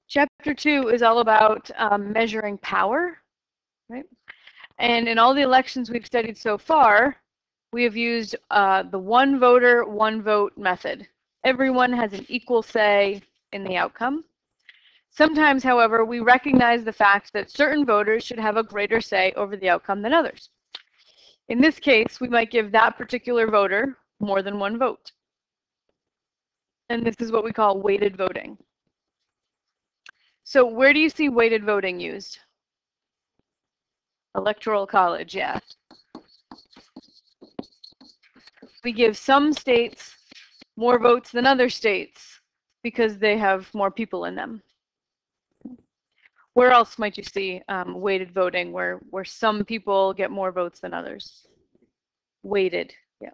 Chapter 2 is all about measuring power, right? And in all the elections we've studied so far, we have used the one voter, one vote method. Everyone has an equal say in the outcome. Sometimes, however, we recognize the fact that certain voters should have a greater say over the outcome than others. In this case, we might give that particular voter more than one vote. And this is what we call weighted voting. So where do you see weighted voting used? Electoral college, yeah. We give some states more votes than other states because they have more people in them. Where else might you see weighted voting where some people get more votes than others? Weighted, yeah.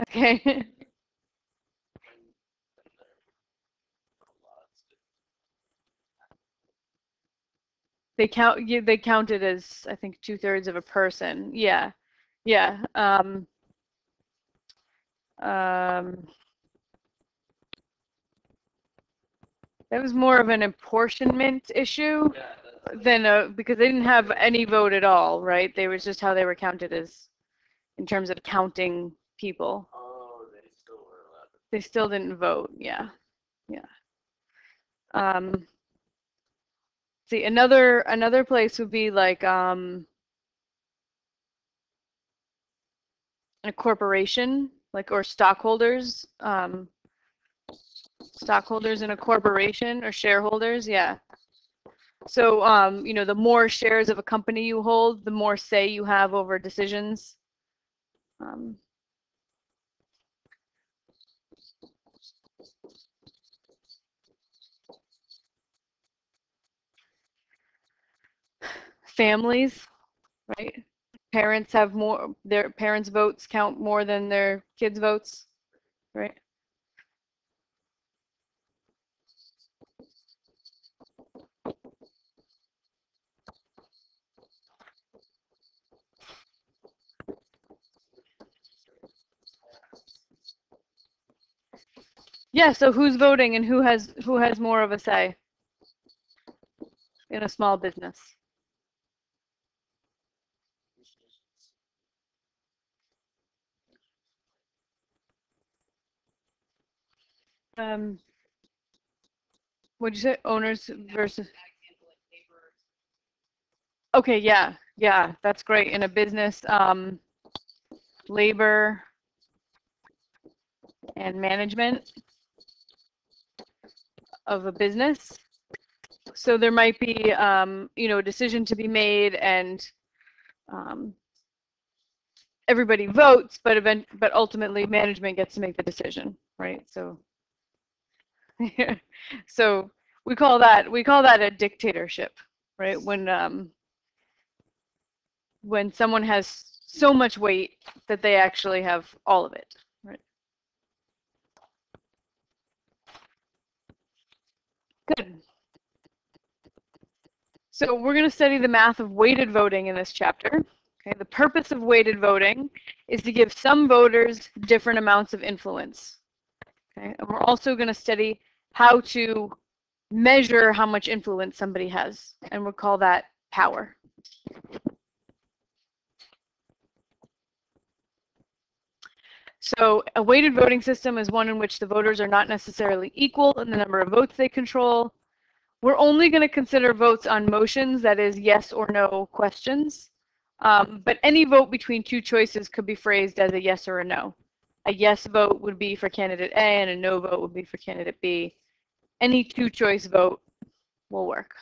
Okay. They count it as, I think, 2/3 of a person. Yeah, yeah. That was more of an apportionment issue than because they didn't have any vote at all, right? They was just how they were counted as in terms of counting people. Oh, they still were allowed. They still didn't vote. Yeah, yeah. See, another place would be like a corporation, like or stockholders. Stockholders in a corporation or shareholders, yeah. So, you know, the more shares of a company you hold, the more say you have over decisions. Families, right? Parents have more, their parents' votes count more than their kids' votes, right? Yeah, so who's voting and who has more of a say in a small business? What'd you say? Owners versus. Okay, yeah, yeah, that's great. In a business, labor and management of a business. So there might be, you know, a decision to be made, and everybody votes, but ultimately management gets to make the decision, right? So, so we call that a dictatorship, right? When someone has so much weight that they actually have all of it, right? Good. So we're going to study the math of weighted voting in this chapter. Okay, the purpose of weighted voting is to give some voters different amounts of influence. Okay, and we're also going to study how to measure how much influence somebody has, and we'll call that power. So a weighted voting system is one in which the voters are not necessarily equal in the number of votes they control. We're only going to consider votes on motions, that is yes or no questions. But any vote between two choices could be phrased as a yes or a no. A yes vote would be for candidate A and a no vote would be for candidate B. Any two-choice vote will work.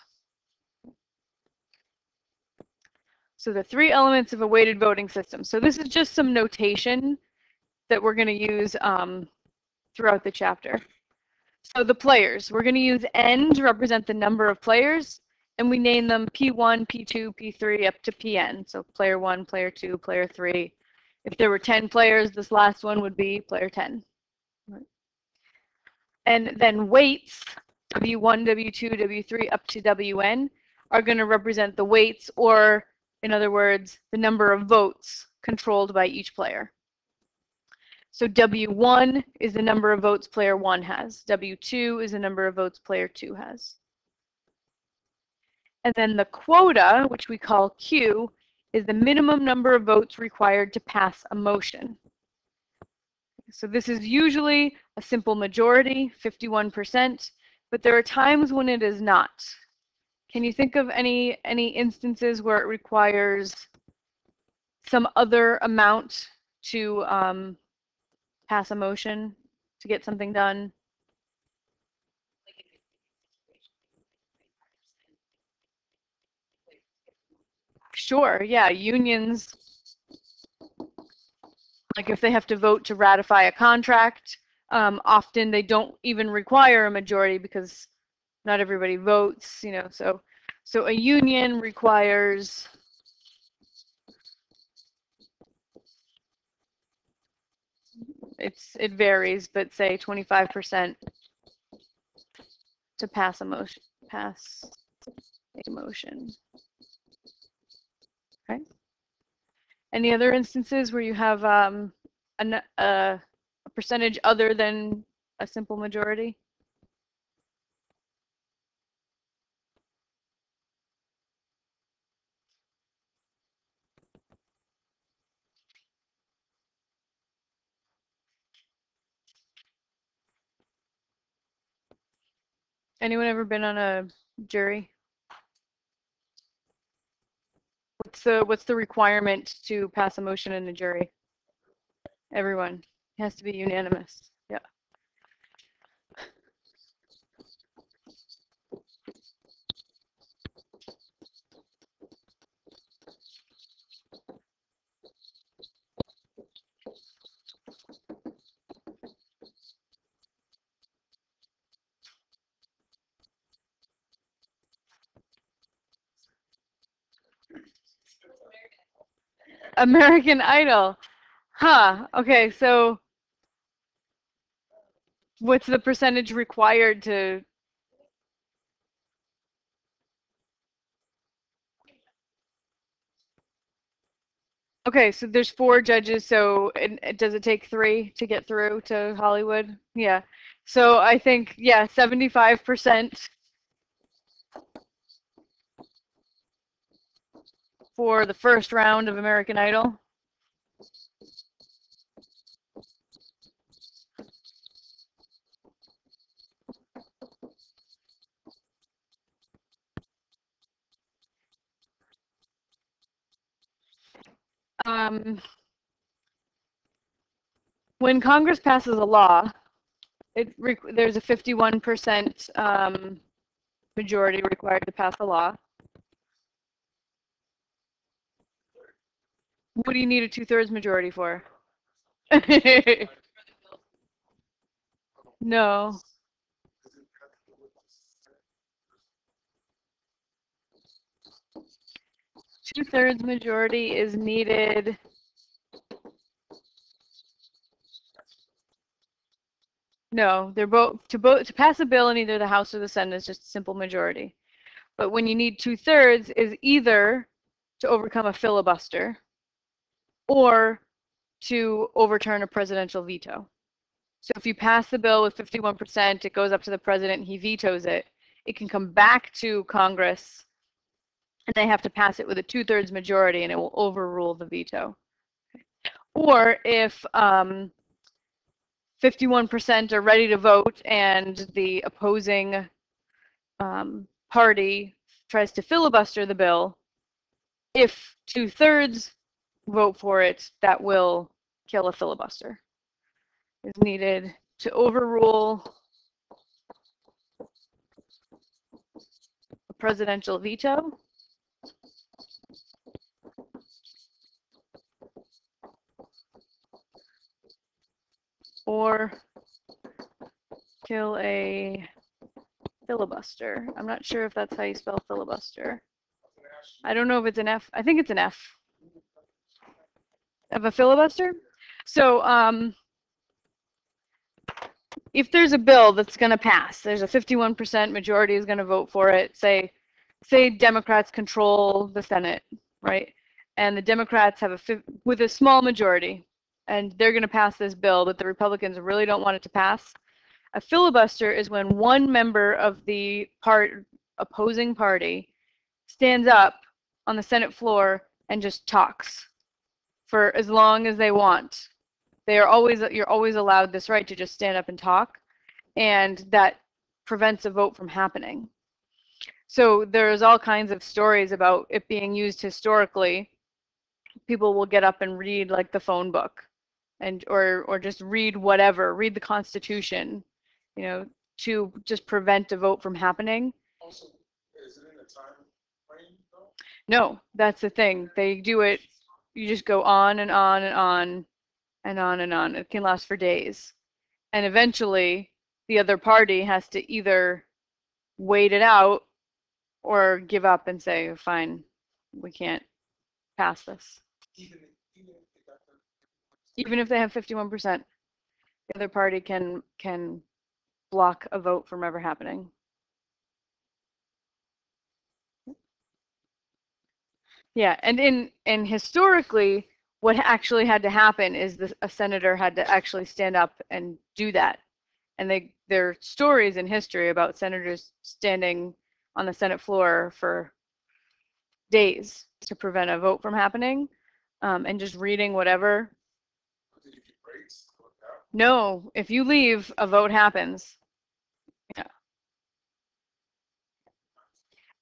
So the three elements of a weighted voting system. So this is just some notation that we're going to use throughout the chapter. So the players, we're going to use N to represent the number of players, and we name them P1, P2, P3 up to Pn. So player 1, player 2, player 3. If there were 10 players, this last one would be player 10. Right. And then weights, W1, W2, W3 up to Wn, are going to represent the weights, or in other words, the number of votes controlled by each player. So W1 is the number of votes player 1 has. W2 is the number of votes player 2 has. And then the quota, which we call Q, is the minimum number of votes required to pass a motion. So this is usually a simple majority, 51%, but there are times when it is not. Can you think of any instances where it requires some other amount to pass a motion, to get something done? Sure, yeah, unions, like if they have to vote to ratify a contract, often they don't even require a majority because not everybody votes, you know, so a union requires it varies, but say 25% to pass a motion. Okay. Any other instances where you have a percentage other than a simple majority? Anyone ever been on a jury? What's the requirement to pass a motion in a jury? Everyone. It has to be unanimous. Yeah. American Idol. Huh. Okay, so what's the percentage required to? Okay, so there's 4 judges, so does it take 3 to get through to Hollywood? Yeah. So I think, yeah, 75% for the first round of American Idol. When Congress passes a law, there's a 51% majority required to pass a law. What do you need a 2/3 majority for? No. Two-thirds majority is needed. No, they're both to pass a bill in either the House or the Senate is just a simple majority. But when you need 2/3 is either to overcome a filibuster or to overturn a presidential veto. So if you pass the bill with 51%, it goes up to the president and he vetoes it. It can come back to Congress and they have to pass it with a 2/3 majority and it will overrule the veto. Or if 51% are ready to vote and the opposing party tries to filibuster the bill, if 2/3 vote for it, that will kill a filibuster. Is needed to overrule a presidential veto or kill a filibuster. I'm not sure if that's how you spell filibuster. I don't know if it's an F. I think it's an F. Of a filibuster? So if there's a bill that's going to pass, there's a 51% majority is going to vote for it, say say Democrats control the Senate, right? And the Democrats have with a small majority, and they're going to pass this bill that the Republicans really don't want it to pass. A filibuster is when one member of the opposing party stands up on the Senate floor and just talks for as long as they want. You're always allowed this right to just stand up and talk, and that prevents a vote from happening. So there's all kinds of stories about it being used historically. People will get up and read like the phone book, and or just read whatever, read the Constitution, you know, to just prevent a vote from happening. Also, is it in a time frame though? No, that's the thing. They do it. You just go on and on and on and on and on. It can last for days, and eventually the other party has to either wait it out or give up and say, fine, we can't pass this. Even if they have 51%, the other party can block a vote from ever happening. Yeah, and historically, what actually had to happen is a senator had to actually stand up and do that. And there are stories in history about senators standing on the Senate floor for days to prevent a vote from happening, and just reading whatever. Did you get breaks? No, if you leave, a vote happens. Yeah.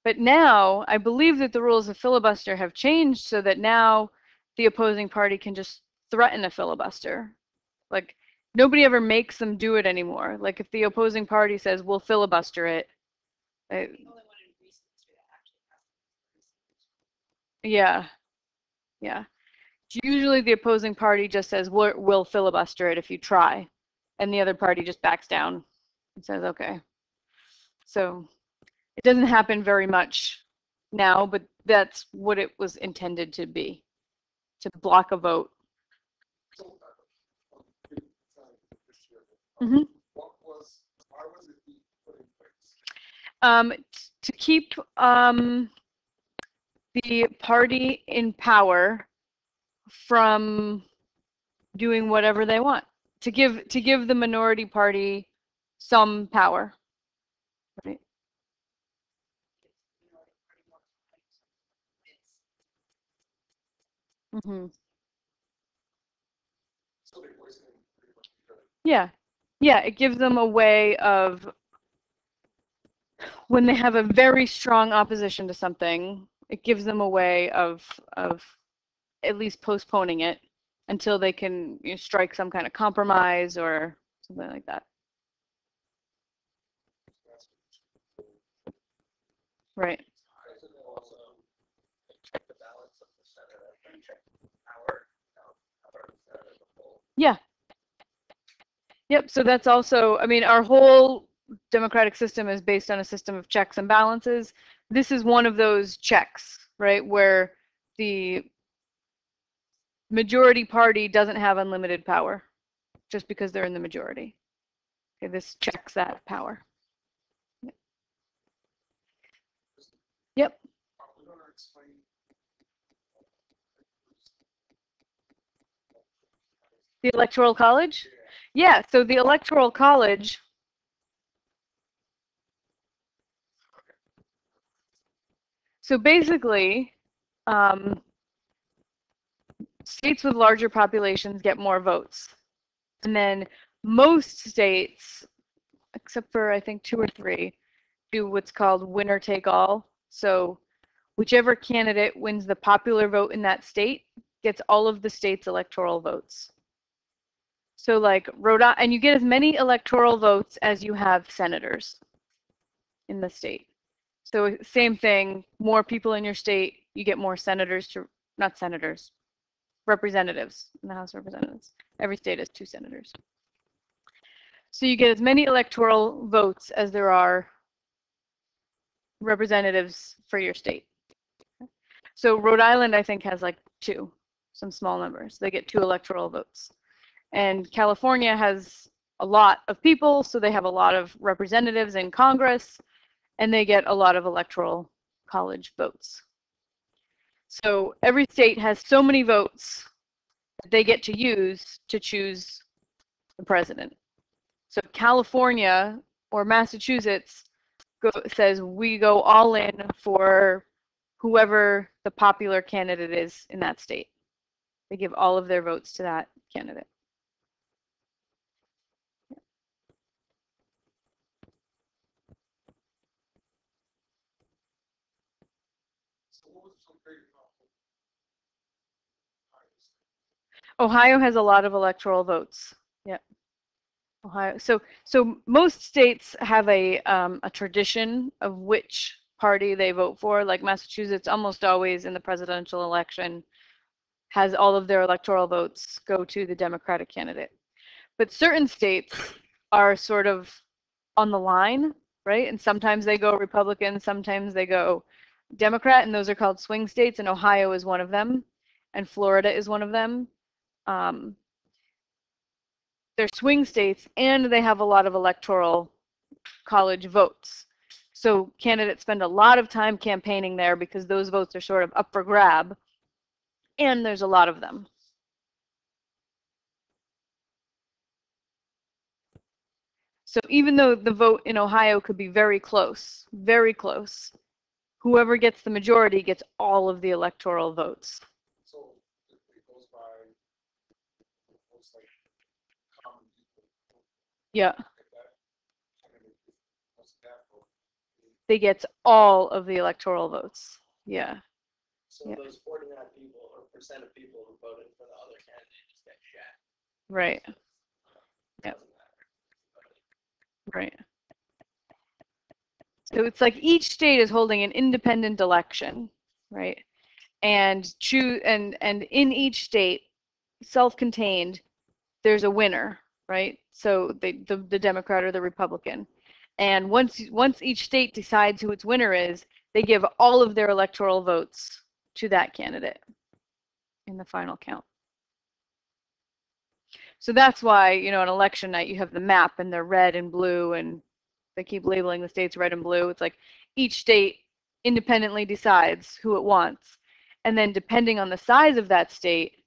But now, I believe that the rules of filibuster have changed so that now the opposing party can just threaten a filibuster. Like, nobody ever makes them do it anymore. Like, if the opposing party says, we'll filibuster it. Yeah. Yeah. Usually the opposing party just says, we'll filibuster it if you try. And the other party just backs down and says, okay. So it doesn't happen very much now, but that's what it was intended to be, to block a vote. Mm-hmm. Why was it put in place? To keep the party in power from doing whatever they want, to give the minority party some power. Right. Mm-hmm. Yeah. Yeah, it gives them a way of, when they have a very strong opposition to something, it gives them a way of at least postponing it until they can, you know, strike some kind of compromise or something like that. Right. Yeah. Yep. So that's also, I mean, our whole democratic system is based on a system of checks and balances. This is one of those checks, right, where the majority party doesn't have unlimited power just because they're in the majority. Okay, this checks that power. Yep. The Electoral College? Yeah, so the Electoral College, so basically, states with larger populations get more votes. And then most states, except for I think 2 or 3, do what's called winner take all. So whichever candidate wins the popular vote in that state gets all of the state's electoral votes. So like Rhode Island, and you get as many electoral votes as you have senators in the state. So same thing, more people in your state, you get more senators to, not senators, representatives in the House of Representatives. Every state has 2 senators. So you get as many electoral votes as there are representatives for your state. So Rhode Island, I think, has like 2, some small numbers. They get 2 electoral votes. And California has a lot of people, so they have a lot of representatives in Congress, and they get a lot of electoral college votes. So every state has so many votes that they get to use to choose the president. So California or Massachusetts says we go all in for whoever the popular candidate is in that state. They give all of their votes to that candidate. So what was so great about Ohio State? Ohio has a lot of electoral votes. Yeah. Ohio. So most states have a tradition of which party they vote for. Like Massachusetts, almost always in the presidential election, has all of their electoral votes go to the Democratic candidate. But certain states are sort of on the line, right? And sometimes they go Republican, sometimes they go Democrat, and those are called swing states. And Ohio is one of them, and Florida is one of them. They're swing states, and they have a lot of electoral college votes. So candidates spend a lot of time campaigning there because those votes are sort of up for grab, and there's a lot of them. So even though the vote in Ohio could be very close, whoever gets the majority gets all of the electoral votes. So it goes by most like common people. Yeah. Like that candidate most natural. They get all of the electoral votes. Yeah. So Yeah. those 49 people or percent of people who voted for the other candidate just get shat. Right. Yep. Doesn't matter. Right. So it's like each state is holding an independent election, right? And in each state, self-contained, there's a winner, right? So the Democrat or the Republican. And once each state decides who its winner is, they give all of their electoral votes to that candidate in the final count. So that's why, you know, on election night, you have the map and they're red and blue, and they keep labeling the states red and blue. It's like each state independently decides who it wants. And then depending on the size of that state,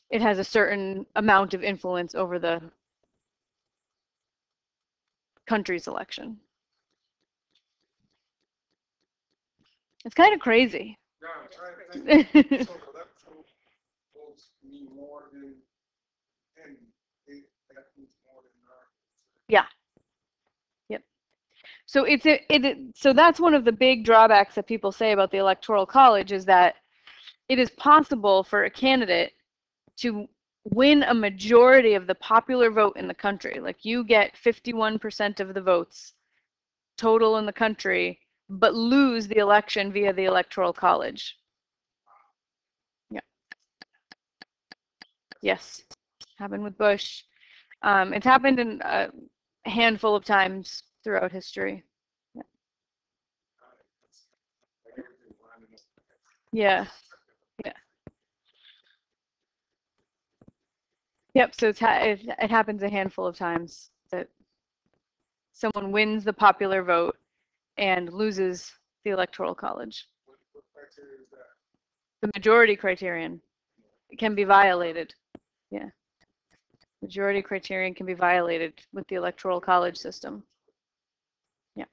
it has a certain amount of influence over the country's election. It's kind of crazy. Yeah, I'm trying to think. So electoral votes mean more than, and that means more than nine. Yeah. Yep. So so that's one of the big drawbacks that people say about the Electoral College is that it is possible for a candidate to win a majority of the popular vote in the country. Like you get 51% of the votes total in the country, but lose the election via the Electoral College. Yeah. Yes. Happened with Bush. It's happened in a handful of times throughout history. Yeah. Yeah. Yep. So it happens a handful of times that someone wins the popular vote and loses the Electoral College. What criteria is that? The majority criterion can be violated. Yeah. Majority criterion can be violated with the Electoral College system. Yeah.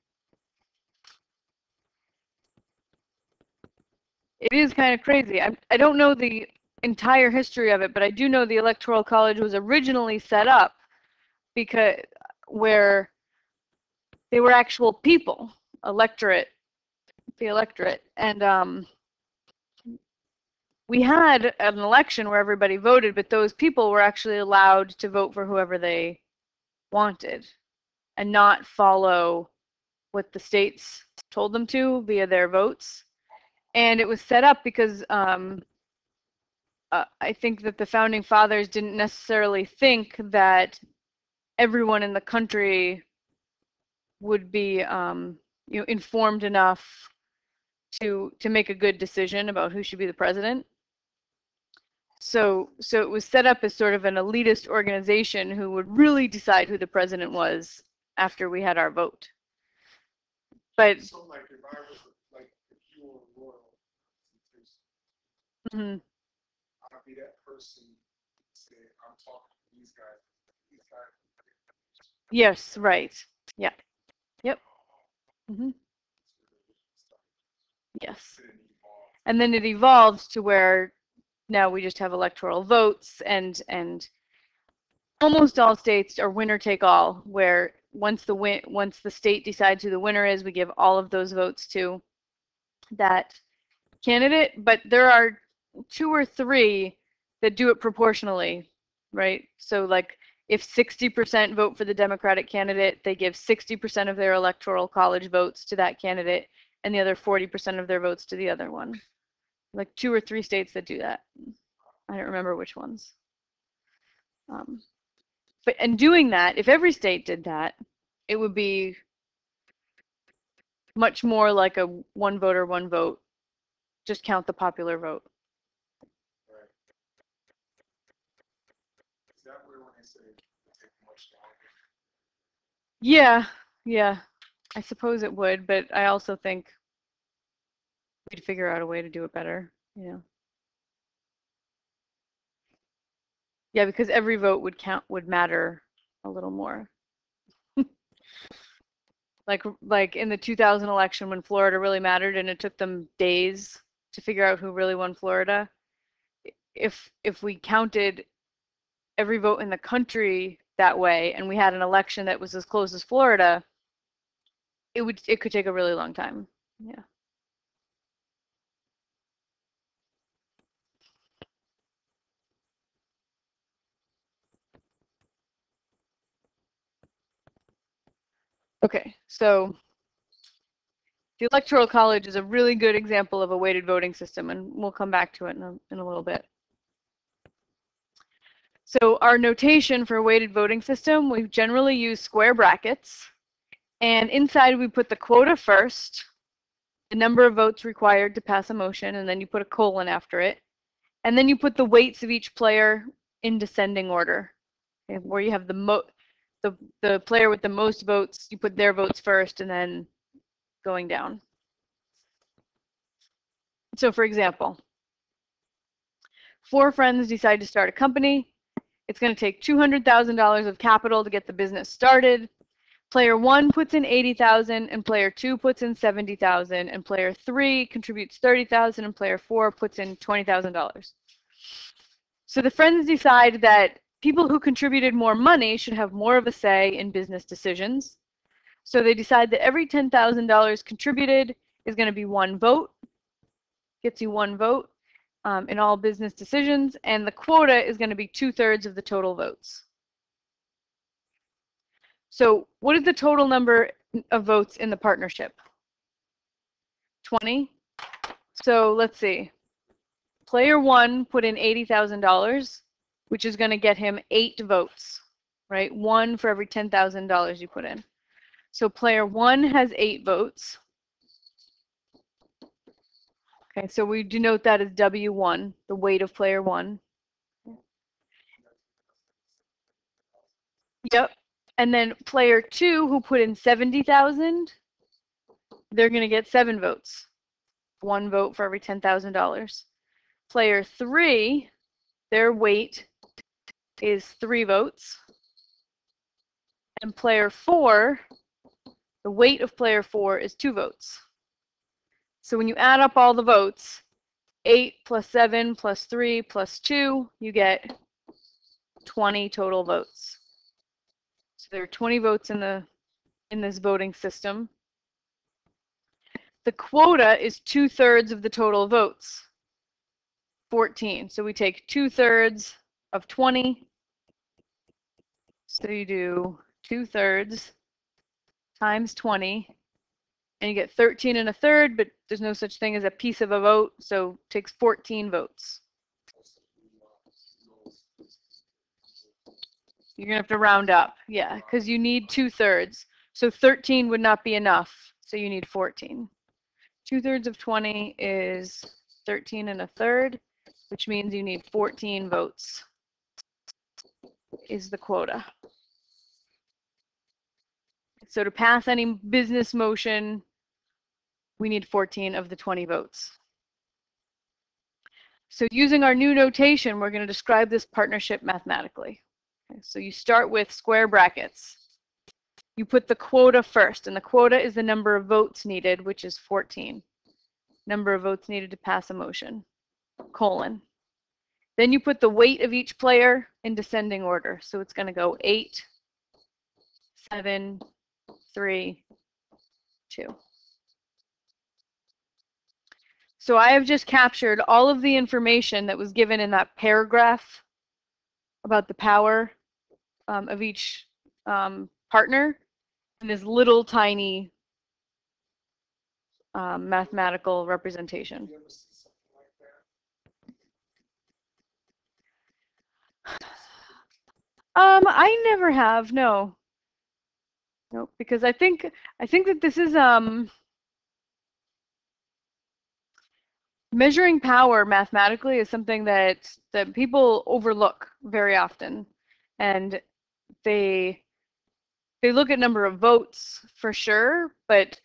It is kind of crazy. I don't know the entire history of it, but I do know the Electoral College was originally set up because where they were actual people, the electorate, and we had an election where everybody voted, but those people were actually allowed to vote for whoever they wanted and not follow what the states told them to via their votes. And it was set up because I think that the founding fathers didn't necessarily think that everyone in the country would be informed enough to make a good decision about who should be the president. So it was set up as sort of an elitist organization who would really decide who the president was after we had our vote. But So like if I was like if you were a royal representation, mhm. I'd be that person say I'm talking to these guys. These guys. Yes, right. Yeah. Yep. Hmm. Yes. And then it evolved to where now we just have electoral votes, and almost all states are winner take all, where once the state decides who the winner is, we give all of those votes to that candidate. But there are 2 or 3 that do it proportionally, right? So like if 60% vote for the Democratic candidate, they give 60% of their electoral college votes to that candidate, and the other 40% of their votes to the other one. Like 2 or 3 states that do that. I don't remember which ones. But in doing that, if every state did that, it would be much more like a one voter, one vote. Just count the popular vote. Right. Is that where when they say it take much longer? Yeah, yeah. I suppose it would, but I also think we'd figure out a way to do it better, you know. Yeah, because every vote would matter a little more. Like in the 2000 election when Florida really mattered and it took them days to figure out who really won Florida. If we counted every vote in the country that way and we had an election that was as close as Florida, it could take a really long time. Yeah. Okay, so the Electoral College is a really good example of a weighted voting system, and we'll come back to it in a little bit. So our notation for a weighted voting system, we generally use square brackets, and inside we put the quota first, the number of votes required to pass a motion, and then you put a colon after it, and then you put the weights of each player in descending order. Okay, where you have the player with the most votes, you put their votes first, and then going down. So for example, 4 friends decide to start a company. It's going to take $200,000 of capital to get the business started. Player 1 puts in $80,000, and player 2 puts in $70,000, and player 3 contributes $30,000, and player 4 puts in $20,000. So the friends decide that people who contributed more money should have more of a say in business decisions. So they decide that every $10,000 contributed is going to be 1 vote, gets you 1 vote in all business decisions, and the quota is going to be 2/3 of the total votes. So what is the total number of votes in the partnership? 20. So let's see. Player 1 put in $80,000, which is going to get him 8 votes, right? 1 for every $10,000 you put in. So player 1 has 8 votes. Okay, so we denote that as W1, the weight of player 1. Yep. And then player 2, who put in 70,000, they're going to get 7 votes. 1 vote for every $10,000. Player 3, their weight is 3 votes. And player 4, the weight of player 4 is 2 votes. So when you add up all the votes, 8 plus 7 plus 3 plus 2, you get 20 total votes. So there are 20 votes in this voting system. The quota is 2/3 of the total votes, 14. So we take 2/3 of 20. So you do 2/3 times 20, and you get 13 1/3, but there's no such thing as a piece of a vote, so it takes 14 votes. You're going to have to round up, yeah, because you need 2/3. So 13 would not be enough, so you need 14. 2/3 of 20 is 13 1/3, which means you need 14 votes is the quota. So to pass any business motion, we need 14 of the 20 votes. So using our new notation, we're going to describe this partnership mathematically. Okay, so you start with square brackets. You put the quota first, and the quota is the number of votes needed, which is 14. Number of votes needed to pass a motion, colon. Then you put the weight of each player in descending order. So it's going to go 8, 7, 3, 2. So I have just captured all of the information that was given in that paragraph about the power of each partner in this little tiny mathematical representation. You ever see something like that? I never have, no. Nope, because I think that this is measuring power mathematically is something that people overlook very often, and they look at number of votes for sure, but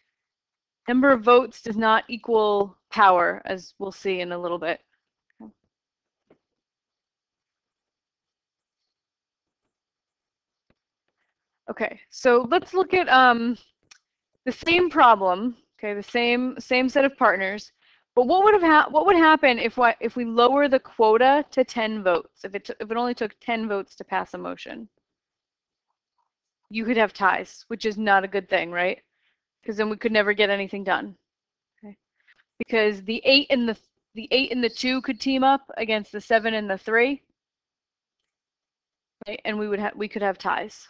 number of votes does not equal power, as we'll see in a little bit. Okay, so let's look at the same problem. Okay, the same set of partners. But what would happen if we lower the quota to 10 votes? If it only took 10 votes to pass a motion, you could have ties, which is not a good thing, right? Because then we could never get anything done. Okay, because the 8 and the 2 could team up against the 7 and the 3, right? And we could have ties.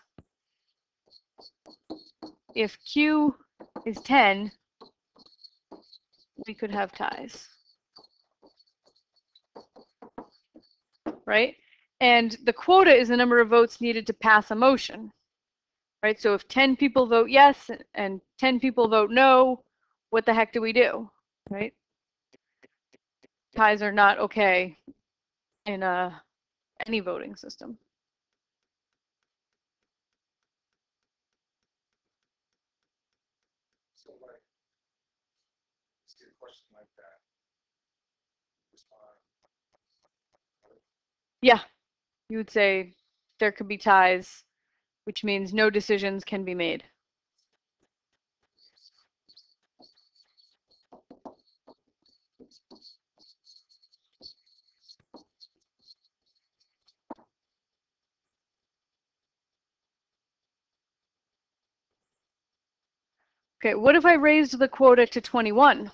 If Q is 10, we could have ties. Right? And the quota is the number of votes needed to pass a motion. Right? So if 10 people vote yes and 10 people vote no, what the heck do we do? Right? Ties are not okay in any voting system. So like, see a question like that, respond. Yeah, you would say there could be ties, which means no decisions can be made. Okay, what if I raised the quota to 21?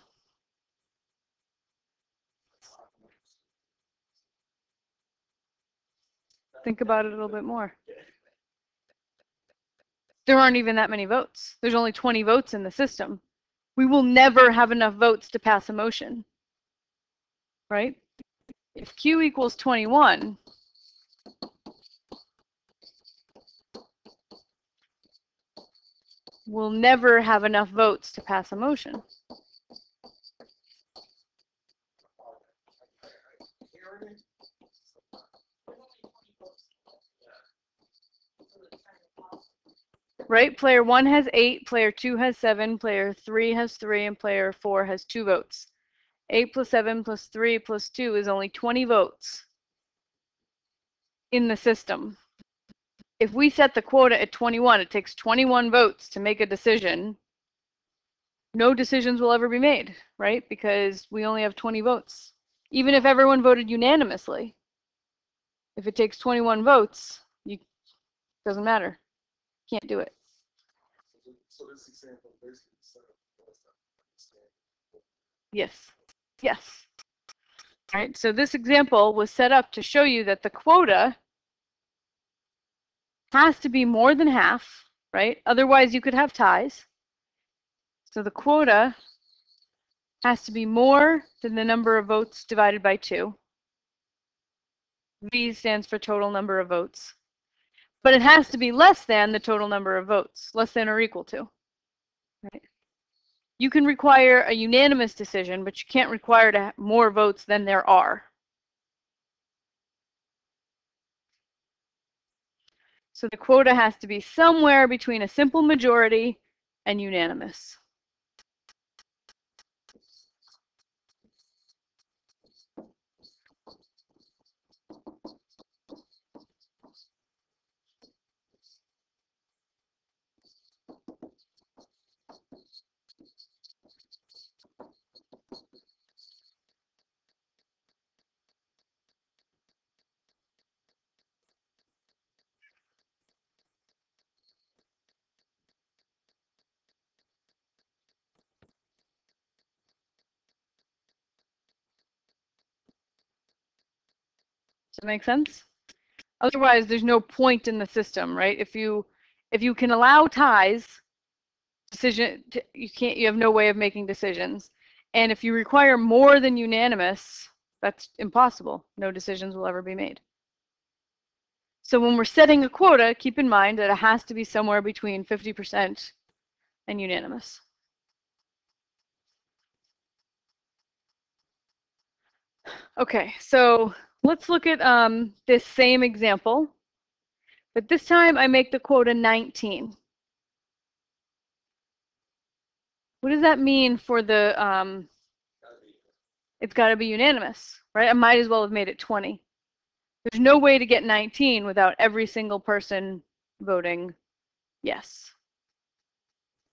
Think about it a little bit more. There aren't even that many votes. There's only 20 votes in the system. We will never have enough votes to pass a motion, right? If Q equals 21, we'll never have enough votes to pass a motion. Right? Player 1 has 8, player 2 has 7, player 3 has 3, and player 4 has 2 votes. 8 plus 7 plus 3 plus 2 is only 20 votes in the system. If we set the quota at 21, it takes 21 votes to make a decision. No decisions will ever be made, right? Because we only have 20 votes. Even if everyone voted unanimously, if it takes 21 votes, it doesn't matter. Can't do it. So this example basically set up. Yes. Yes. All right. So this example was set up to show you that the quota has to be more than half, right? Otherwise, you could have ties. So the quota has to be more than the number of votes divided by 2. V stands for total number of votes. But it has to be less than the total number of votes, less than or equal to. Right? You can require a unanimous decision, but you can't require to have more votes than there are. So the quota has to be somewhere between a simple majority and unanimous. Does that make sense? Otherwise, there's no point in the system, right? If you can allow ties, you have no way of making decisions. And if you require more than unanimous, that's impossible. No decisions will ever be made. So when we're setting a quota, keep in mind that it has to be somewhere between 50% and unanimous. Okay, so let's look at this same example, but this time I make the quota 19. What does that mean for the, it's got to be unanimous, right? I might as well have made it 20. There's no way to get 19 without every single person voting yes,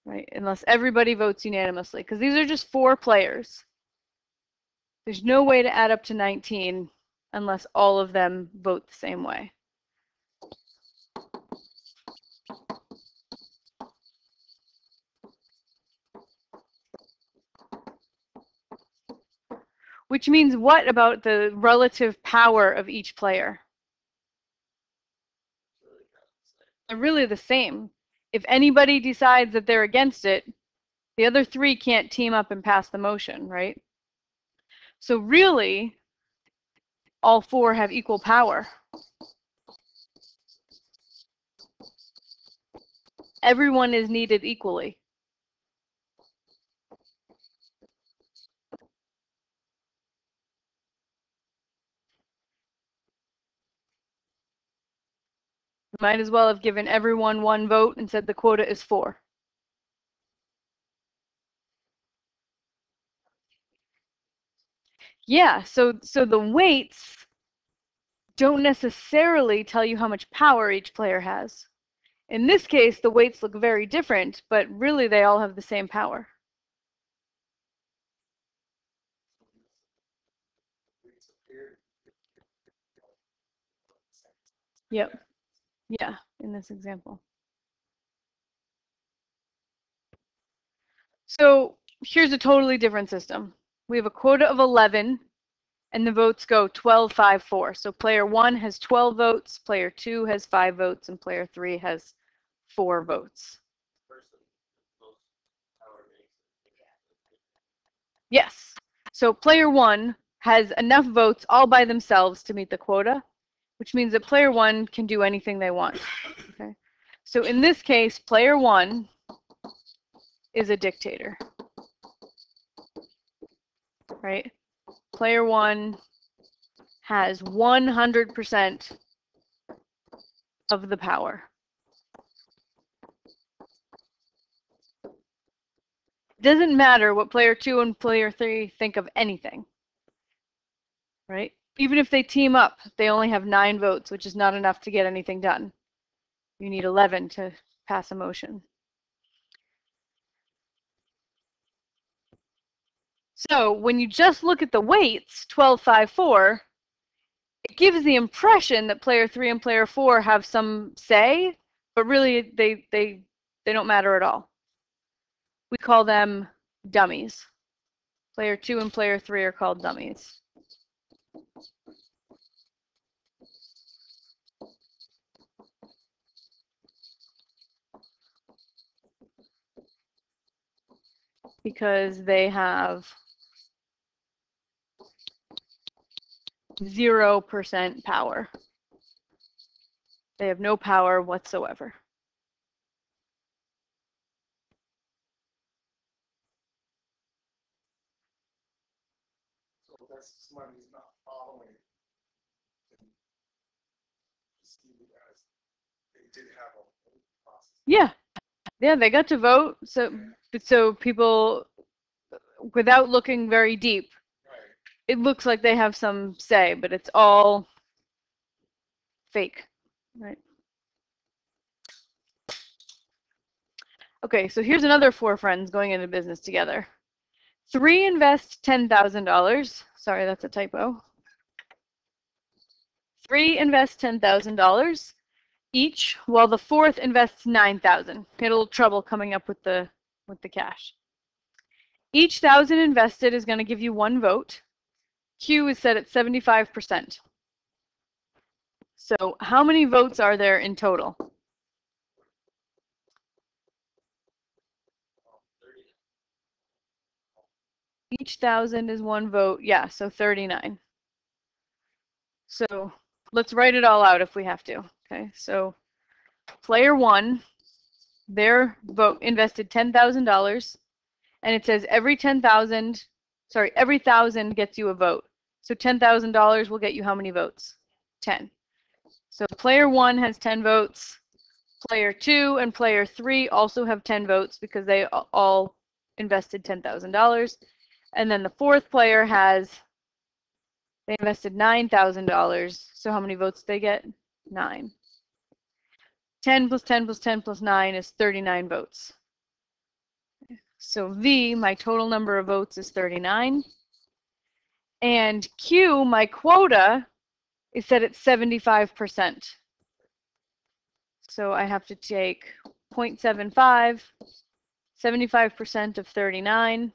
right? Unless everybody votes unanimously, because these are just 4 players. There's no way to add up to 19 unless all of them vote the same way. Which means what about the relative power of each player? They're really the same. If anybody decides that they're against it, the other 3 can't team up and pass the motion, right? So really, all 4 have equal power. Everyone is needed equally. Might as well have given everyone 1 vote and said the quota is 4. Yeah, so the weights don't necessarily tell you how much power each player has. In this case, the weights look very different, but really they all have the same power. Yep. Yeah, in this example. So here's a totally different system. We have a quota of 11, and the votes go 12, 5, 4. So player 1 has 12 votes, player 2 has 5 votes, and player 3 has 4 votes. Yes. So player 1 has enough votes all by themselves to meet the quota, which means that player 1 can do anything they want. Okay. So in this case, player 1 is a dictator. Right? Player 1 has 100% of the power. Doesn't matter what player 2 and player 3 think of anything. Right? Even if they team up, they only have 9 votes, which is not enough to get anything done. You need 11 to pass a motion. So when you just look at the weights, 12, 5, 4, it gives the impression that player 3 and player 4 have some say, but really they don't matter at all. We call them dummies. Player 2 and player 3 are called dummies. Because they have 0% power. They have no power whatsoever. So that's somebody's not following. They did have a process. Yeah. Yeah, they got to vote. So people, without looking very deep, Right. it looks like they have some say, but it's all fake, right? Okay, so here's another 4 friends going into business together. 3 invest $10,000. Sorry, that's a typo. 3 invest $10,000 each, while the 4th invests $9,000. Had a little trouble coming up with the cash. Each 1,000 invested is going to give you 1 vote. Q is set at 75%. So how many votes are there in total? 30. Each 1,000 is 1 vote. Yeah, so 39. So let's write it all out if we have to. Okay, so player 1, their vote invested $10,000, and it says every 1,000 gets you a vote. So $10,000 will get you how many votes? 10. So player 1 has 10 votes. Player 2 and player 3 also have 10 votes because they all invested $10,000. And then the fourth player they invested $9,000. So how many votes did they get? 9. 10 plus 10 plus 10 plus 9 is 39 votes. So V, my total number of votes, is 39. And Q, my quota, is set at 75%. So I have to take 0.75, 75% of 39.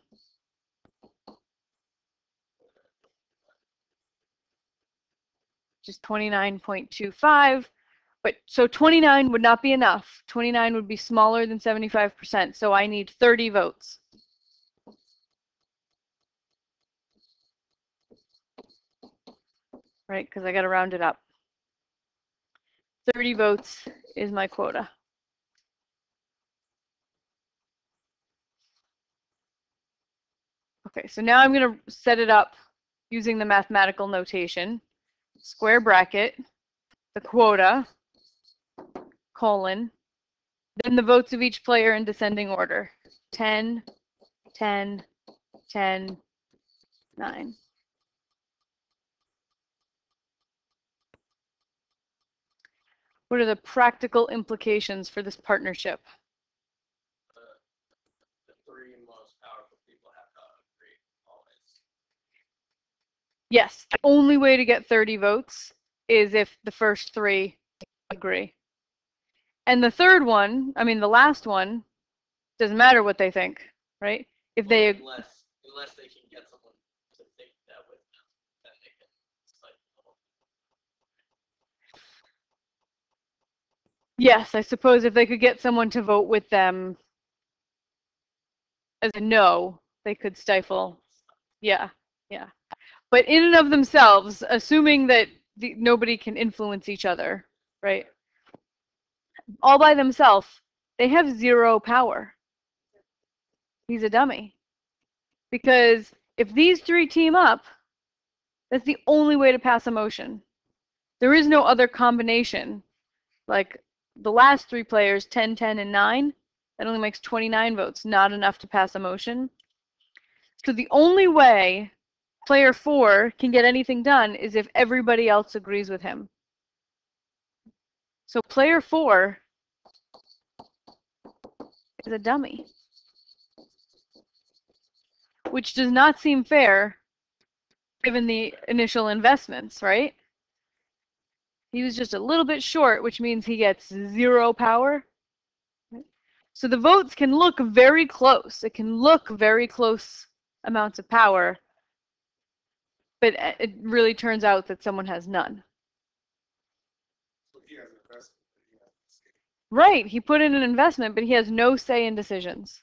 Just 29.25. But so 29 would not be enough. 29 would be smaller than 75%. So I need 30 votes. Right, because I got to round it up. 30 votes is my quota. Okay, so now I'm going to set it up using the mathematical notation. Square bracket, the quota, colon, then the votes of each player in descending order. 10, 10, 10, 9. What are the practical implications for this partnership? The 3 most powerful people have to agree always. Yes, the only way to get 30 votes is if the first 3 agree. And the third one, the last one, doesn't matter what they think, right? If Well, they unless they can get someone to think that with them, then they can cycle. Yes, I suppose if they could get someone to vote with them as a no, they could stifle. Yeah, yeah. But in and of themselves, assuming that nobody can influence each other, right? All by themselves, they have 0 power. He's a dummy. Because if these 3 team up, that's the only way to pass a motion. There is no other combination. Like the last 3 players, 10, 10, and 9, that only makes 29 votes, not enough to pass a motion. So the only way player 4 can get anything done is if everybody else agrees with him. So player 4 is a dummy, which does not seem fair given the initial investments, right? He was just a little bit short, which means he gets 0 power. So the votes can look very close. It can look very close amounts of power, but it really turns out that someone has none. So he has an investment, but he has to say. Right, he put in an investment, but he has no say in decisions.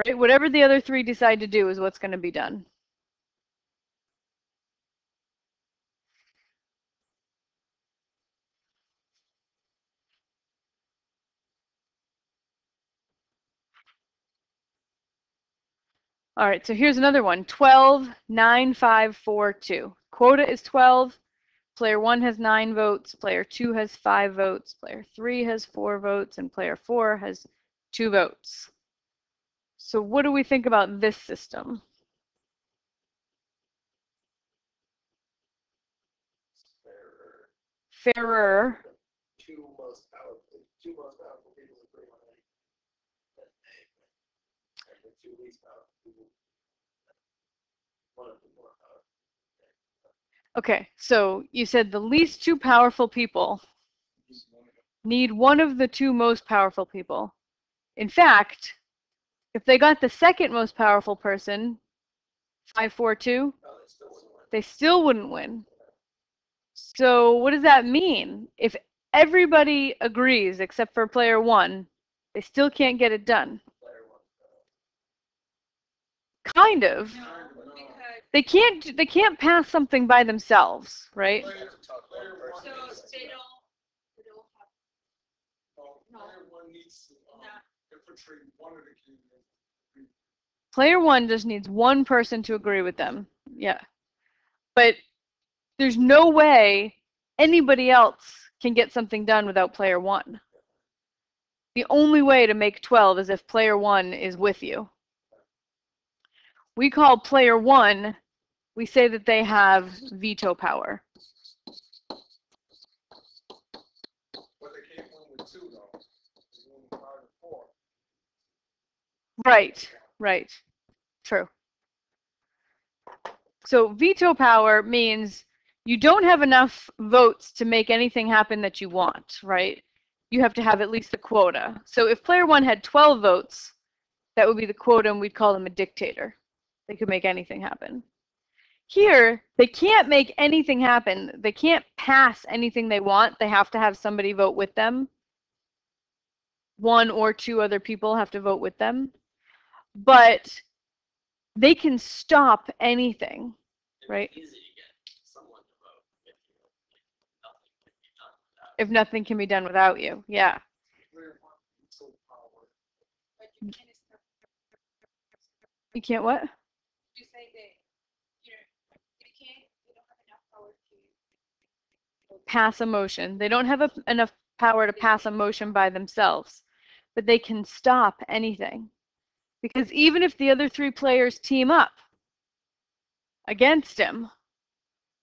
Right, whatever the other 3 decide to do is what's going to be done. All right, so here's another one. 12, 9, 5, 4, 2. Quota is 12. Player 1 has 9 votes. Player 2 has 5 votes. Player 3 has 4 votes. And player 4 has 2 votes. So what do we think about this system? Fairer. Two most powerful people agree on anything. And the 2 least powerful people, one of the more powerful. Okay, so you said the least 2 powerful people need one of the 2 most powerful people. In fact, if they got the second most powerful person, 5, 4, 2, No, they still wouldn't win. they still wouldn't win. So what does that mean? If everybody agrees except for player one, they still can't get it done. Player one. Kind of. Kind of, no. They can't pass something by themselves, right? Player- Have to talk player one person. one- So they don't have, No. Player one needs to infiltrate one of the candidates. Player one just needs one person to agree with them. Yeah. But there's no way anybody else can get something done without player one. The only way to make 12 is if player one is with you. We call player one, we say that they have veto power. But they can't win with two, though. They win with 5 and 4. Right, right. True. So veto power means you don't have enough votes to make anything happen that you want, right? You have to have at least a quota. So if player one had 12 votes, that would be the quota, and we'd call them a dictator. They could make anything happen. Here, they can't make anything happen. They can't pass anything they want. They have to have somebody vote with them. One or two other people have to vote with them. But they can stop anything, right? It's easy to get someone to vote if If nothing nothing can be done without. can be done without you, yeah. Player one needs so power. but you can't stop. You can't what? You say that, you don't have enough power to. Pass a motion. They don't have enough power to pass a motion by themselves, but they can stop anything. Because even if the other three players team up against him,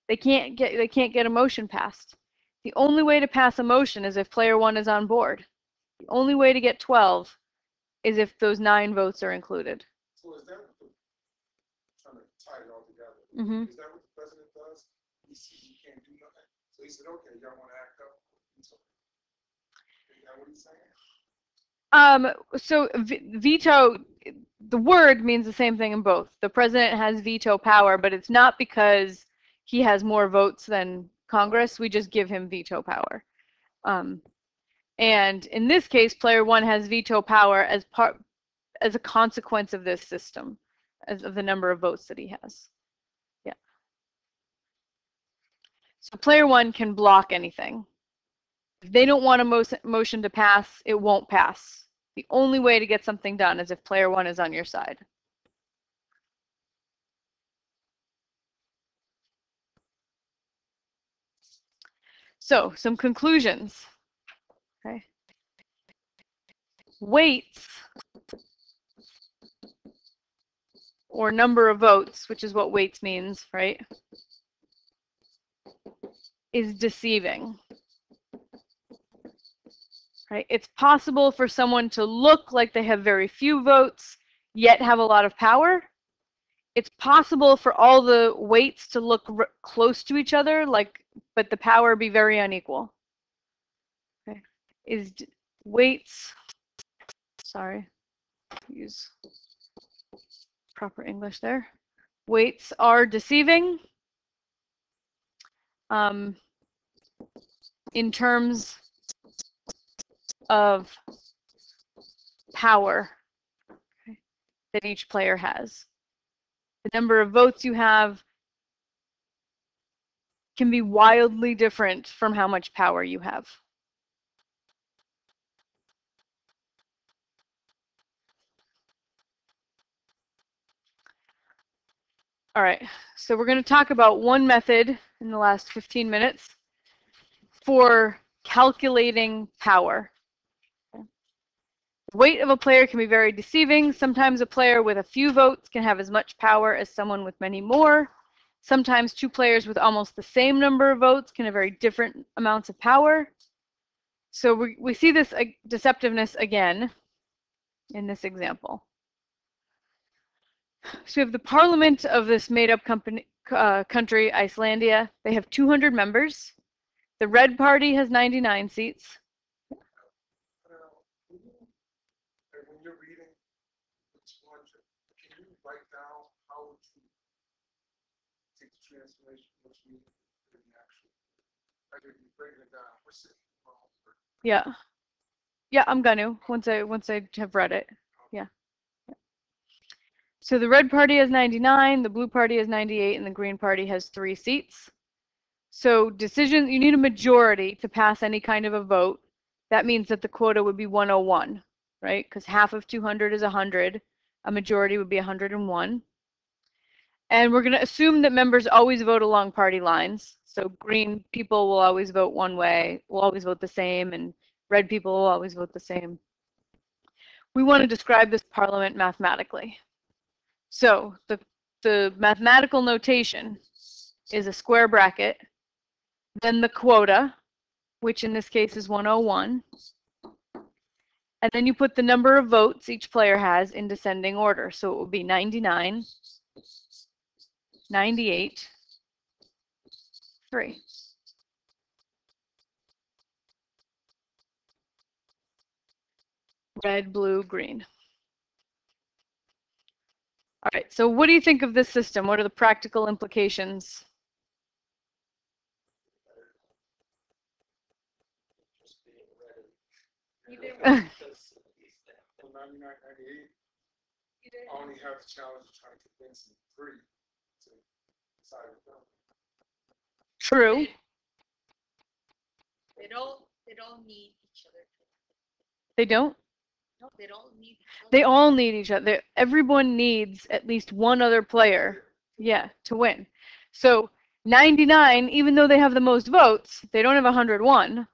they can't get a motion passed. The only way to pass a motion is if player one is on board. The only way to get 12 is if those 9 votes are included. So is that what the, trying to tie it all together? Mhm. Is that what the president does? He sees you can't do nothing. So he said, okay, y'all want to act up? So, is that what he's saying? So veto, the word means the same thing in both. The president has veto power, but it's not because he has more votes than Congress. We just give him veto power. And in this case, player one has veto power as a consequence of this system, as of the number of votes that he has. Yeah. So player one can block anything. If they don't want a motion to pass, it won't pass. The only way to get something done is if player one is on your side. So, some conclusions. Okay. Weights, or number of votes, which is what weights means, right, is deceiving. Right? It's possible for someone to look like they have very few votes, yet have a lot of power. It's possible for all the weights to look close to each other, but the power be very unequal. Okay. Is weights, sorry, use proper English there. Weights are deceiving in terms of power, okay, that each player has. The number of votes you have can be wildly different from how much power you have. All right, so we're going to talk about one method in the last 15 minutes for calculating power. The weight of a player can be very deceiving. Sometimes a player with a few votes can have as much power as someone with many more. Sometimes two players with almost the same number of votes can have very different amounts of power. So we see this deceptiveness again in this example. So we have the parliament of this made-up country, Icelandia. They have 200 members. The Red Party has 99 seats. When you're reading the 200, can you write down how to take the translation, what you mean in the actual I could be breaking it down. We're sitting. Yeah. Yeah, I'm gonna once I have read it. Yeah. So the red party has 99, the blue party has 98, and the green party has 3 seats. So decision, you need a majority to pass any kind of a vote. That means that the quota would be 101, right? Because half of 200 is 100. A majority would be 101. And we're going to assume that members always vote along party lines. So green people will always vote one way, will always vote the same, and red people will always vote the same. We want to describe this parliament mathematically. So the mathematical notation is a square bracket, then the quota, which in this case is 101, and then you put the number of votes each player has in descending order. So it will be 99, 98, 3. Red, blue, green. All right, so what do you think of this system? What are the practical implications? Just being ready. You did well, Because For 99.98, You did. I only have the challenge of trying to convince them 3 to decide with them. True. They don't need each other. They don't? No, they don't need each other. They all need each other. Everyone needs at least one other player, yeah, to win. So 99, even though they have the most votes, they don't have 101,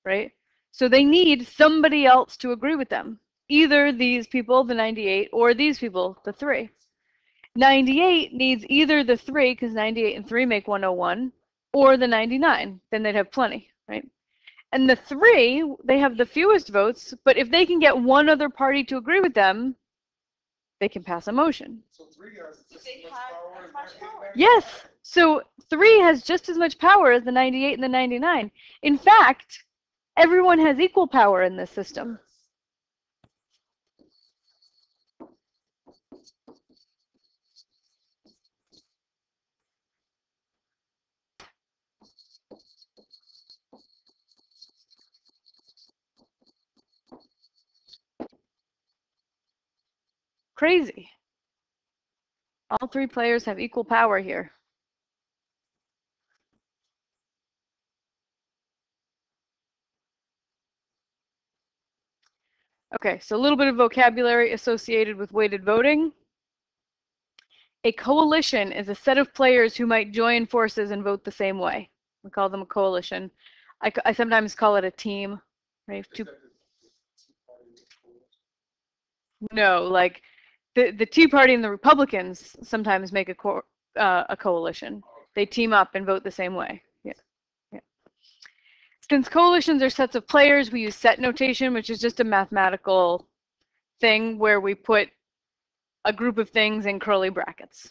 right? So they need somebody else to agree with them. Either these people, the 98, or these people, the 3. 98 needs either the 3, because 98 and 3 make 101, or the 99. Then they'd have plenty, right? And the 3, they have the fewest votes, but if they can get one other party to agree with them, they can pass a motion. So 3 has just They as much have power as as much 98. power. Yes, so 3 has just as much power as the 98 and the 99. In fact, everyone has equal power in this system. Crazy. All 3 players have equal power here. Okay, so a little bit of vocabulary associated with weighted voting. A coalition is a set of players who might join forces and vote the same way. We call them a coalition. I sometimes call it a team. Right? No, like the Tea Party and the Republicans sometimes make a coalition. They team up and vote the same way. Yeah. Yeah. Since coalitions are sets of players, we use set notation, which is just a mathematical thing where we put a group of things in curly brackets.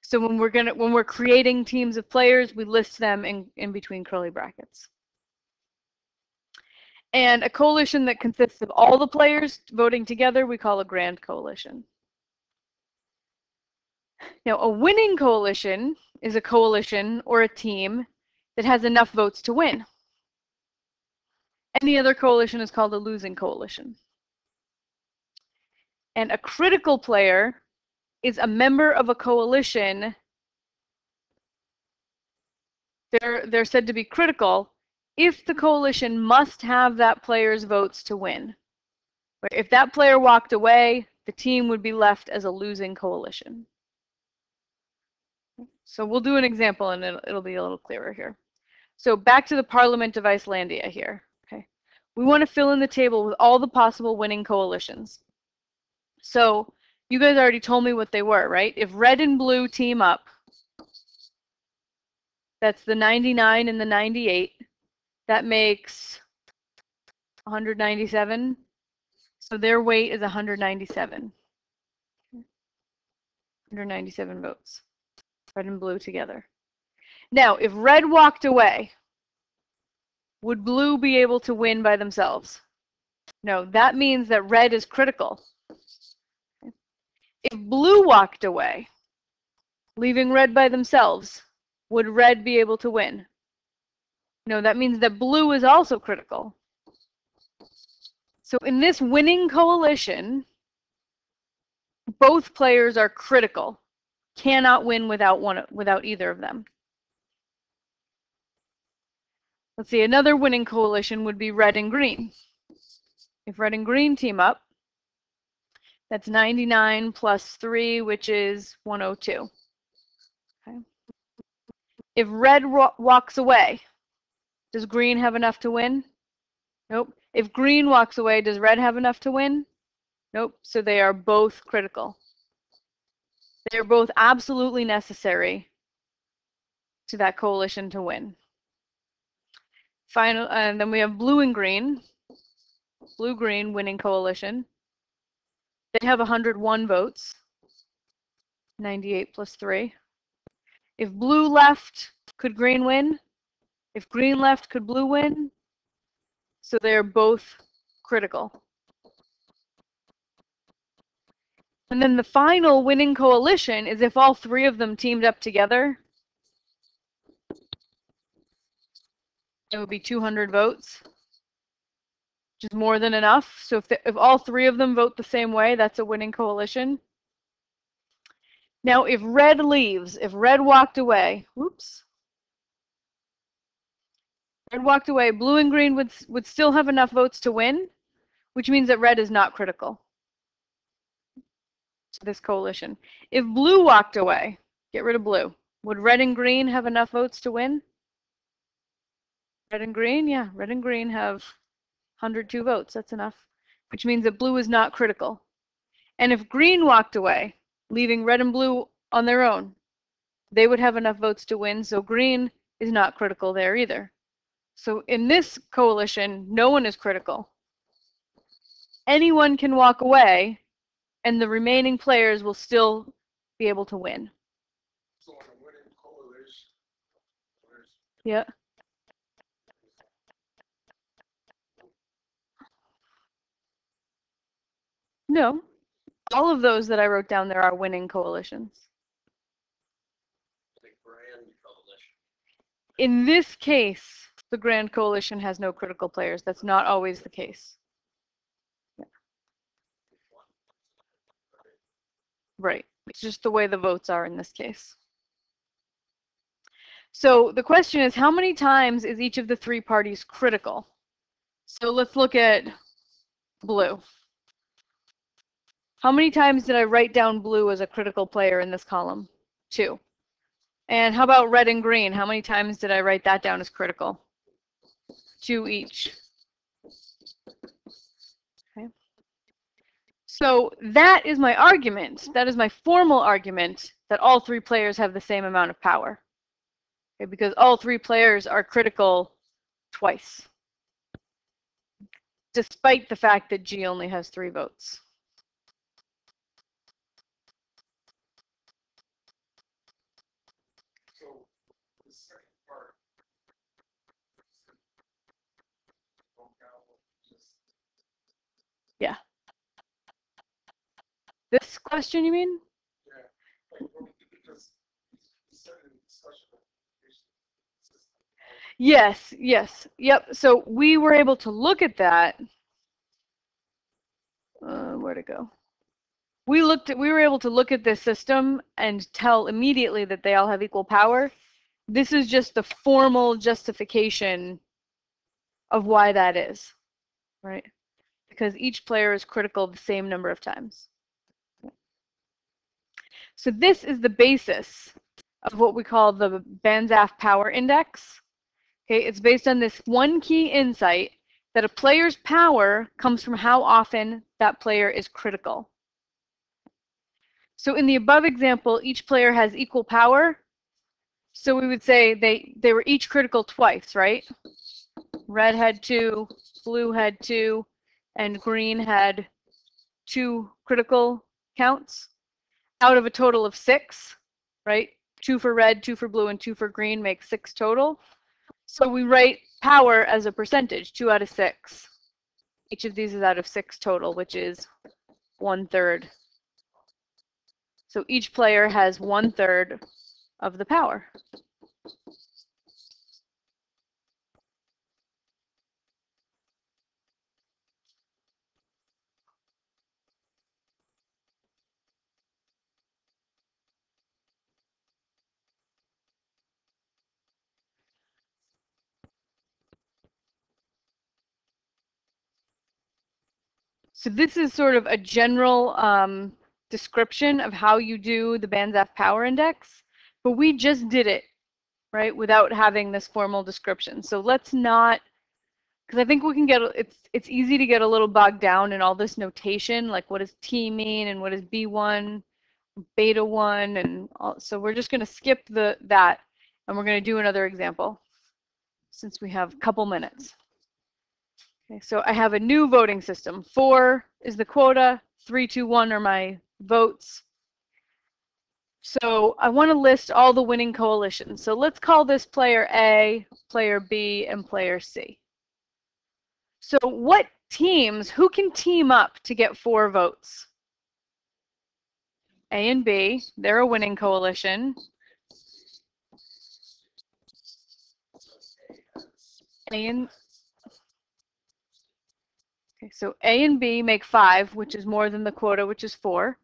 So when we're creating teams of players, we list them in between curly brackets. And a coalition that consists of all the players voting together, we call a grand coalition. Now, a winning coalition is a coalition or a team that has enough votes to win. Any other coalition is called a losing coalition. And a critical player is a member of a coalition. They're said to be critical if the coalition must have that player's votes to win. If that player walked away, the team would be left as a losing coalition. So we'll do an example and it'll be a little clearer here. So back to the Parliament of Icelandia here. Okay, we want to fill in the table with all the possible winning coalitions. So you guys already told me what they were, right? If red and blue team up, that's the 99 and the 98. That makes 197. So their weight is 197. 197 votes. Red and blue together. Now, if red walked away, would blue be able to win by themselves? No, that means that red is critical. If blue walked away, leaving red by themselves, would red be able to win? No, that means that blue is also critical. So in this winning coalition, both players are critical. Cannot win without either of them. Let's see, another winning coalition would be red and green. If red and green team up, that's 99 plus 3, which is 102. Okay. If red walks away, does green have enough to win? Nope. If green walks away, does red have enough to win? Nope. So they are both critical. They are both absolutely necessary to that coalition to win. Final, and then we have blue and green. Blue-green winning coalition. They have 101 votes. 98 plus 3. If blue left, could green win? If green left, could blue win? So they are both critical. And then the final winning coalition is if all three of them teamed up together. It would be 200 votes, which is more than enough. So if all three of them vote the same way, that's a winning coalition. Now, if red leaves, if red walked away, whoops. Red walked away, blue and green would still have enough votes to win, which means that red is not critical to this coalition. If blue walked away, get rid of blue, would red and green have enough votes to win? Red and green, yeah, red and green have 102 votes, that's enough, which means that blue is not critical. And if green walked away, leaving red and blue on their own, they would have enough votes to win, so green is not critical there either. So in this coalition, no one is critical. Anyone can walk away, and the remaining players will still be able to win. So in a winning coalition, Yeah. No. All of those that I wrote down there are winning coalitions. The grand coalition. In this case, the Grand Coalition has no critical players. That's not always the case. Yeah. Right. It's just the way the votes are in this case. So the question is, how many times is each of the three parties critical? So let's look at blue. How many times did I write down blue as a critical player in this column? 2. And how about red and green? How many times did I write that down as critical? 2 each. Okay. So that is my argument. That is my formal argument that all three players have the same amount of power. Okay, because all three players are critical twice, despite the fact that G only has 3 votes. so the second part, Yeah. This question, you mean? yeah, like, because you said in the discussion of the system. Yes, yes, yep. So we were able to look at that. Where'd it go? We were able to look at this system and tell immediately that they all have equal power. This is just the formal justification of why that is, right? Because each player is critical the same number of times. So this is the basis of what we call the Banzhaf power index. Okay, it's based on this one key insight that a player's power comes from how often that player is critical. So in the above example, each player has equal power. So we would say they were each critical twice, right? Red had 2, blue had 2, and green had 2 critical counts out of a total of 6, right? 2 for red, 2 for blue, and 2 for green makes 6 total. So we write power as a percentage, 2 out of 6. Each of these is out of 6 total, which is 1/3. So each player has 1/3 of the power. So this is sort of a general description of how you do the Banzhaf power index, but we just did it, right, without having this formal description. So let's not, because I think we can get, it's easy to get a little bogged down in all this notation, like what does T mean and what is B1, beta 1, and all, so we're just going to skip that, and we're going to do another example since we have a couple minutes. Okay, so I have a new voting system. 4 is the quota, 3, 2, 1 are my votes. So I want to list all the winning coalitions. So let's call this player A, player B, and player C. So what teams, who can team up to get 4 votes? A and B, they're a winning coalition. Okay, so A and B make 5, which is more than the quota, which is 4.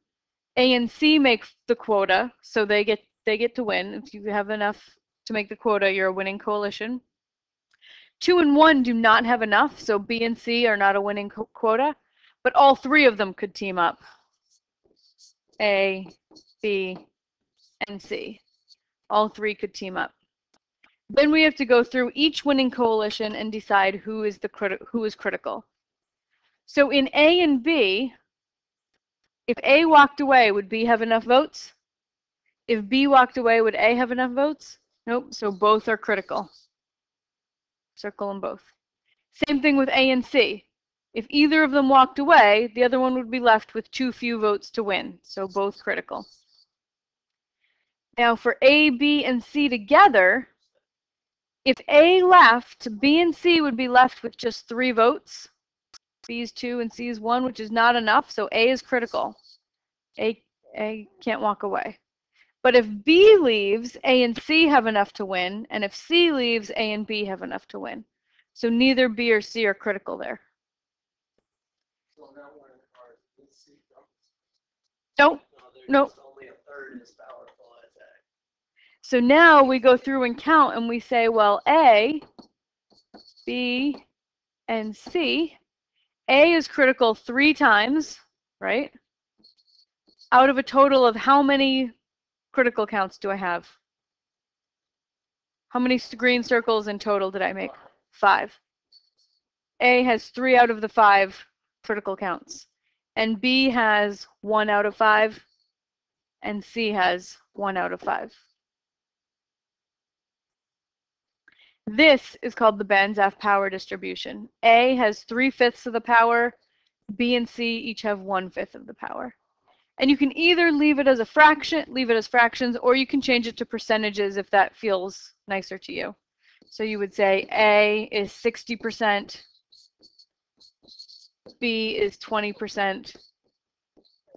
A and C make the quota, so they get to win. If you have enough to make the quota, you're a winning coalition. 2 and 1 do not have enough, so B and C are not a winning quota, but all 3 of them could team up. A, B, and C. All 3 could team up. Then we have to go through each winning coalition and decide who is critical. So in A and B, if A walked away, would B have enough votes? If B walked away, would A have enough votes? Nope, so both are critical. Circle them both. Same thing with A and C. If either of them walked away, the other one would be left with too few votes to win, so both critical. Now for A, B, and C together, if A left, B and C would be left with just 3 votes. B is 2 and C is 1, which is not enough, so A is critical. A can't walk away. But if B leaves, A and C have enough to win, and if C leaves, A and B have enough to win. So neither B or C are critical there. So now when our C comes, Nope. Nope. Only a third as powerful as A. So now we go through and count and we say, well, A, B, and C. A is critical 3 times, right? Out of a total of how many critical counts do I have? How many green circles in total did I make? 5. A has 3 out of the 5 critical counts. And B has 1 out of 5. And C has 1 out of 5. This is called the Banzhaf power distribution. A has 3/5 of the power. B and C each have 1/5 of the power. And you can either leave it as a fraction, leave it as fractions, or you can change it to percentages if that feels nicer to you. So you would say A is 60%, B is 20%,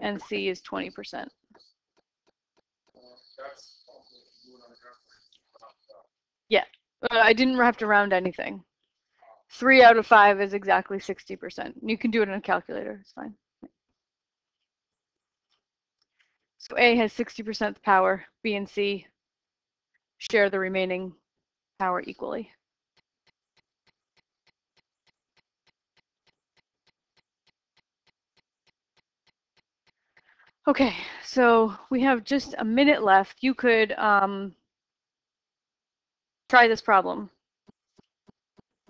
and C is 20%. that's also doing on the Yeah, I didn't have to round anything. 3 out of 5 is exactly 60%. You can do it in a calculator, it's fine. So A has 60% the power, B and C share the remaining power equally. Okay, so we have just a minute left. You could try this problem.